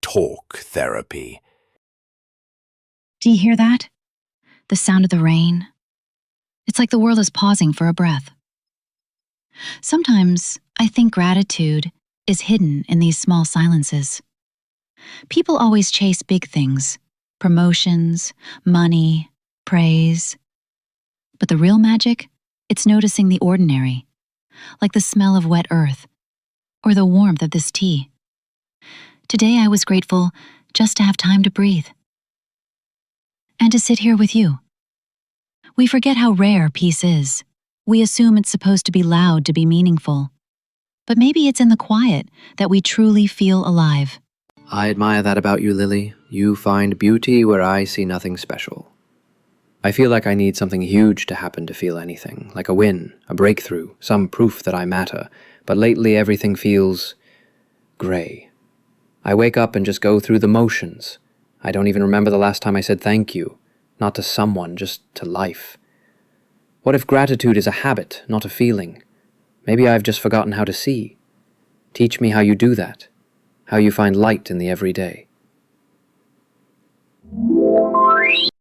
talk therapy. Do you hear that? The sound of the rain. It's like the world is pausing for a breath. Sometimes I think gratitude is hidden in these small silences. People always chase big things, promotions, money, praise. But the real magic, it's noticing the ordinary, like the smell of wet earth or the warmth of this tea. Today I was grateful just to have time to breathe and to sit here with you. We forget how rare peace is. We assume it's supposed to be loud to be meaningful. But maybe it's in the quiet that we truly feel alive. I admire that about you, Lily. You find beauty where I see nothing special. I feel like I need something huge to happen to feel anything, like a win, a breakthrough, some proof that I matter. But lately everything feels grey. I wake up and just go through the motions. I don't even remember the last time I said thank you. Not to someone, just to life. What if gratitude is a habit, not a feeling? Maybe I've just forgotten how to see. Teach me how you do that, how you find light in the everyday.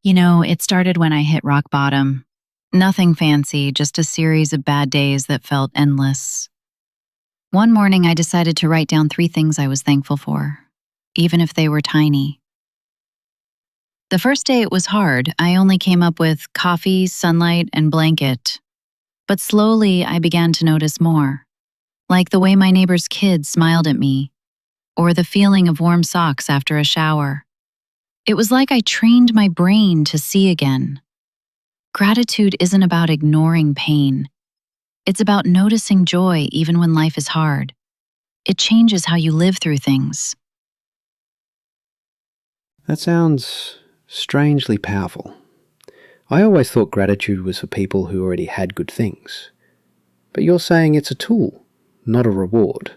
You know, it started when I hit rock bottom. Nothing fancy, just a series of bad days that felt endless. One morning I decided to write down 3 things I was thankful for, even if they were tiny. The first day it was hard. I only came up with coffee, sunlight, and blanket. But slowly I began to notice more, like the way my neighbor's kids smiled at me, or the feeling of warm socks after a shower. It was like I trained my brain to see again. Gratitude isn't about ignoring pain. It's about noticing joy even when life is hard. It changes how you live through things. That sounds strangely powerful. I always thought gratitude was for people who already had good things. But you're saying it's a tool, not a reward.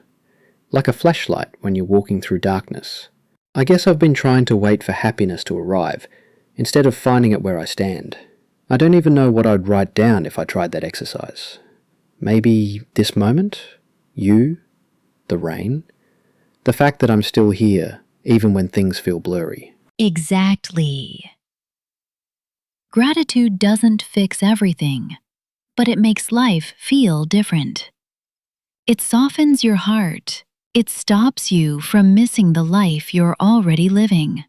Like a flashlight when you're walking through darkness. I guess I've been trying to wait for happiness to arrive, instead of finding it where I stand. I don't even know what I'd write down if I tried that exercise. Maybe this moment? You? The rain? The fact that I'm still here, even when things feel blurry. Exactly. Gratitude doesn't fix everything, but it makes life feel different. It softens your heart. It stops you from missing the life you're already living.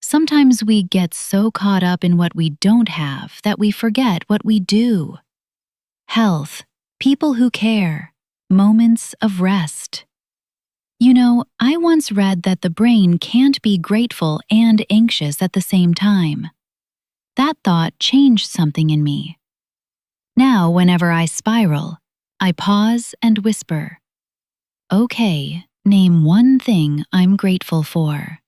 Sometimes we get so caught up in what we don't have that we forget what we do. Health, people who care, moments of rest. You know, I once read that the brain can't be grateful and anxious at the same time. That thought changed something in me. Now, whenever I spiral, I pause and whisper, "Okay, name one thing I'm grateful for."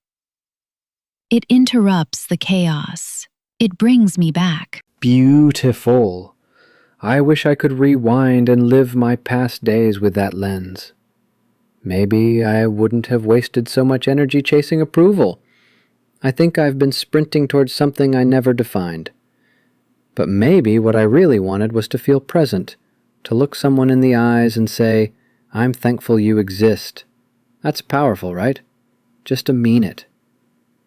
It interrupts the chaos. It brings me back. Beautiful. I wish I could rewind and live my past days with that lens. Maybe I wouldn't have wasted so much energy chasing approval. I think I've been sprinting towards something I never defined. But maybe what I really wanted was to feel present, to look someone in the eyes and say, "I'm thankful you exist." That's powerful, right? Just to mean it.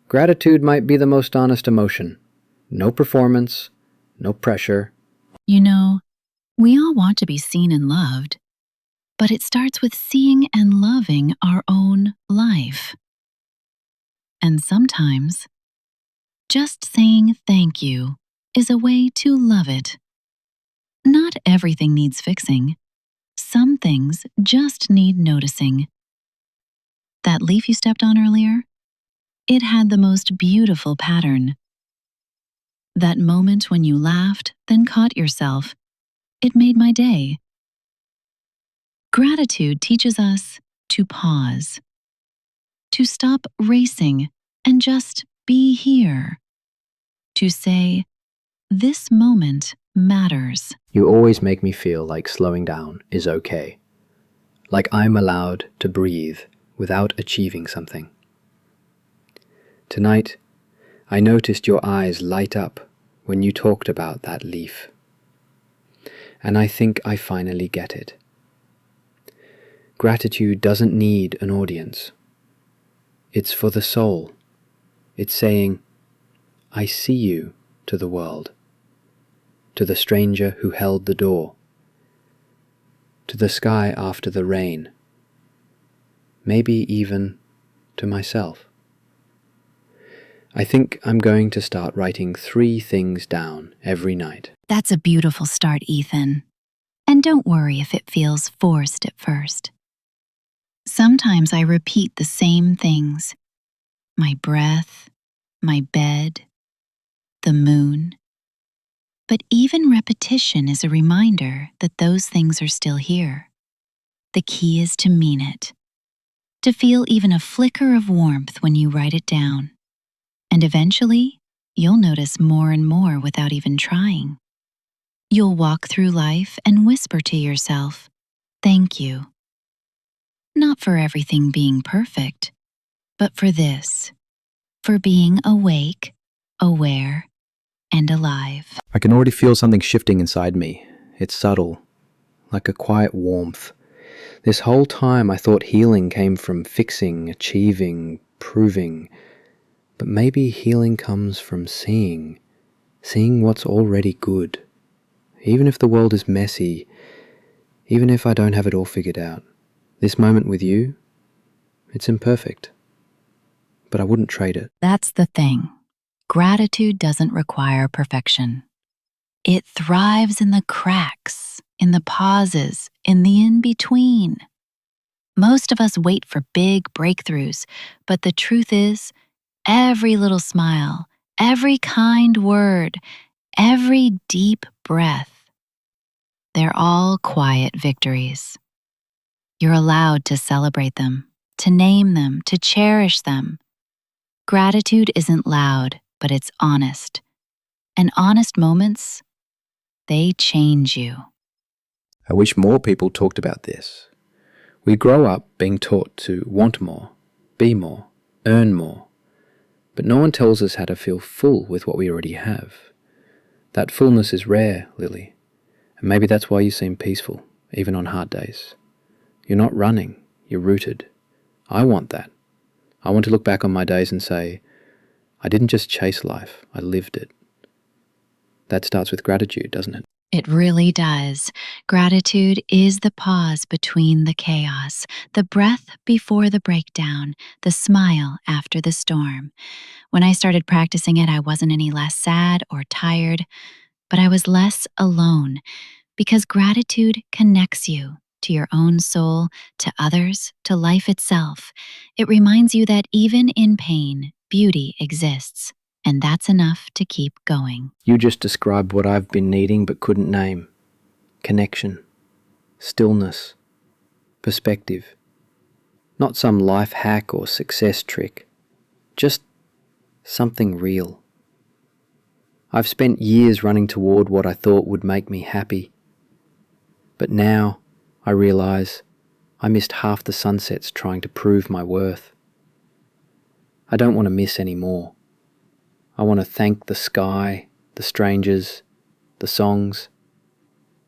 Gratitude might be the most honest emotion. No performance, no pressure. You know, we all want to be seen and loved, but it starts with seeing and loving our own life. And sometimes, just saying thank you is a way to love it. Not everything needs fixing. Some things just need noticing. That leaf you stepped on earlier? It had the most beautiful pattern. That moment when you laughed, then caught yourself, it made my day. Gratitude teaches us to pause, to stop racing and just be here, to say, "This moment matters." You always make me feel like slowing down is okay. Like I'm allowed to breathe without achieving something. Tonight, I noticed your eyes light up when you talked about that leaf. And I think I finally get it. Gratitude doesn't need an audience. It's for the soul. It's saying, I see you to the world, to the stranger who held the door, to the sky after the rain, maybe even to myself. I think I'm going to start writing 3 things down every night. That's a beautiful start, Ethan. And don't worry if it feels forced at first. Sometimes I repeat the same things: my breath, my bed, the moon. But even repetition is a reminder that those things are still here. The key is to mean it, to feel even a flicker of warmth when you write it down. And eventually, you'll notice more and more without even trying. You'll walk through life and whisper to yourself, "Thank you." Not for everything being perfect, but for this, for being awake, aware, and alive. I can already feel something shifting inside me. It's subtle, like a quiet warmth. This whole time I thought healing came from fixing, achieving, proving. But maybe healing comes from seeing what's already good. Even if the world is messy, even if I don't have it all figured out. This moment with you, it's imperfect. But I wouldn't trade it. That's the thing. Gratitude doesn't require perfection. It thrives in the cracks, in the pauses, in the in-between. Most of us wait for big breakthroughs, but the truth is, every little smile, every kind word, every deep breath, they're all quiet victories. You're allowed to celebrate them, to name them, to cherish them. Gratitude isn't loud, but it's honest. And honest moments, they change you. I wish more people talked about this. We grow up being taught to want more, be more, earn more. But no one tells us how to feel full with what we already have. That fullness is rare, Lily. And maybe that's why you seem peaceful, even on hard days. You're not running, you're rooted. I want that. I want to look back on my days and say, I didn't just chase life, I lived it. That starts with gratitude, doesn't it? It really does. Gratitude is the pause between the chaos, the breath before the breakdown, the smile after the storm. When I started practicing it, I wasn't any less sad or tired, but I was less alone because gratitude connects you to your own soul, to others, to life itself. It reminds you that even in pain, beauty exists. And that's enough to keep going. You just described what I've been needing but couldn't name. Connection, stillness, perspective. Not some life hack or success trick. Just something real. I've spent years running toward what I thought would make me happy. But now I realize I missed half the sunsets trying to prove my worth. I don't want to miss any more. I want to thank the sky, the strangers, the songs,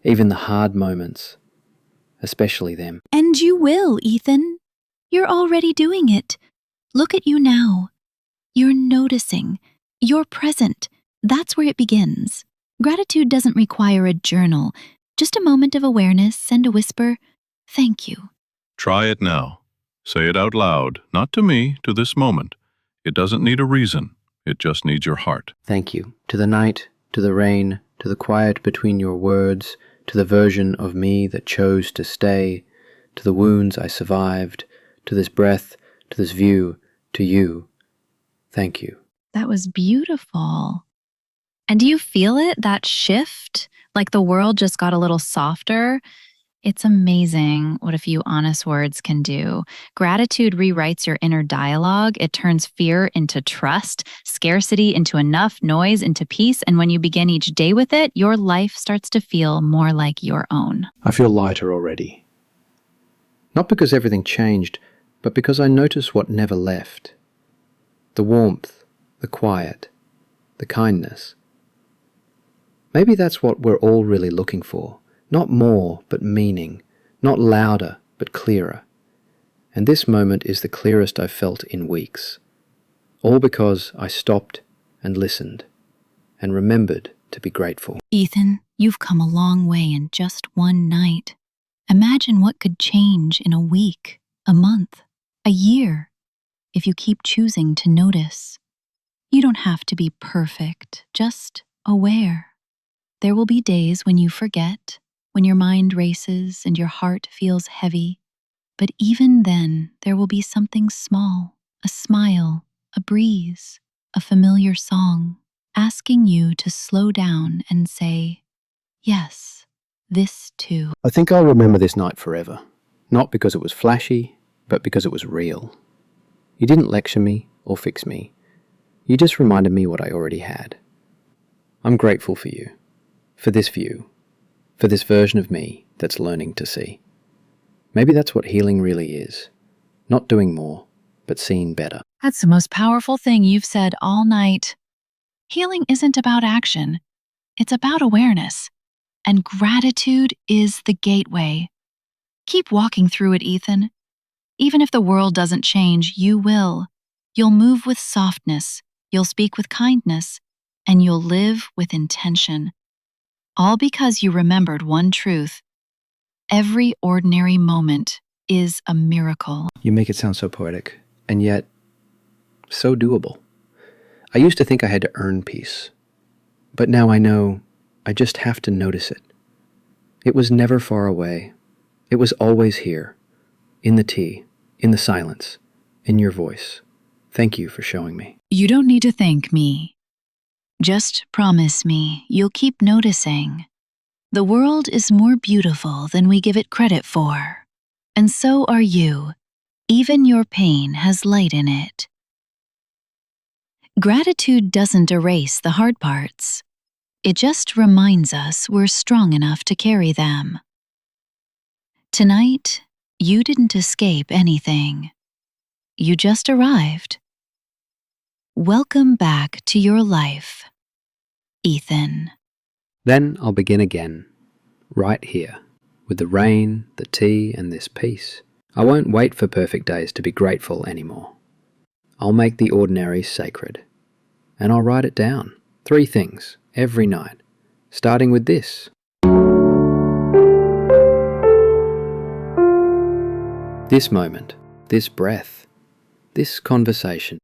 even the hard moments, especially them. And you will, Ethan. You're already doing it. Look at you now. You're noticing. You're present. That's where it begins. Gratitude doesn't require a journal, just a moment of awareness and a whisper, "Thank you." Try it now. Say it out loud, not to me, to this moment. It doesn't need a reason. It just needs your heart. Thank you. To the night, to the rain, to the quiet between your words, to the version of me that chose to stay, to the wounds I survived, to this breath, to this view, to you. Thank you. That was beautiful. And do you feel it, that shift? Like the world just got a little softer? It's amazing what a few honest words can do. Gratitude rewrites your inner dialogue. It turns fear into trust, scarcity into enough, noise into peace. And when you begin each day with it, your life starts to feel more like your own. I feel lighter already. Not because everything changed, but because I noticed what never left. The warmth, the quiet, the kindness. Maybe that's what we're all really looking for. Not more, but meaning. Not louder, but clearer. And this moment is the clearest I've felt in weeks. All because I stopped and listened and remembered to be grateful. Ethan, you've come a long way in just one night. Imagine what could change in a week, a month, a year, if you keep choosing to notice. You don't have to be perfect, just aware. There will be days when you forget, when your mind races and your heart feels heavy. But even then, there will be something small, a smile, a breeze, a familiar song, asking you to slow down and say, yes, this too. I think I'll remember this night forever. Not because it was flashy, but because it was real. You didn't lecture me or fix me. You just reminded me what I already had. I'm grateful for you, for this view, for this version of me that's learning to see. Maybe that's what healing really is. Not doing more, but seeing better. That's the most powerful thing you've said all night. Healing isn't about action, it's about awareness. And gratitude is the gateway. Keep walking through it, Ethan. Even if the world doesn't change, you will. You'll move with softness, you'll speak with kindness, and you'll live with intention. All because you remembered one truth. Every ordinary moment is a miracle. You make it sound so poetic, and yet so doable. I used to think I had to earn peace, but now I know I just have to notice it. It was never far away. It was always here, in the tea, in the silence, in your voice. Thank you for showing me. You don't need to thank me. Just promise me you'll keep noticing. The world is more beautiful than we give it credit for. And so are you. Even your pain has light in it. Gratitude doesn't erase the hard parts. It just reminds us we're strong enough to carry them. Tonight, you didn't escape anything. You just arrived. Welcome back to your life, Ethan. Then I'll begin again, right here, with the rain, the tea, and this peace. I won't wait for perfect days to be grateful anymore. I'll make the ordinary sacred. And I'll write it down. 3 things, every night, starting with this. This moment, this breath, this conversation.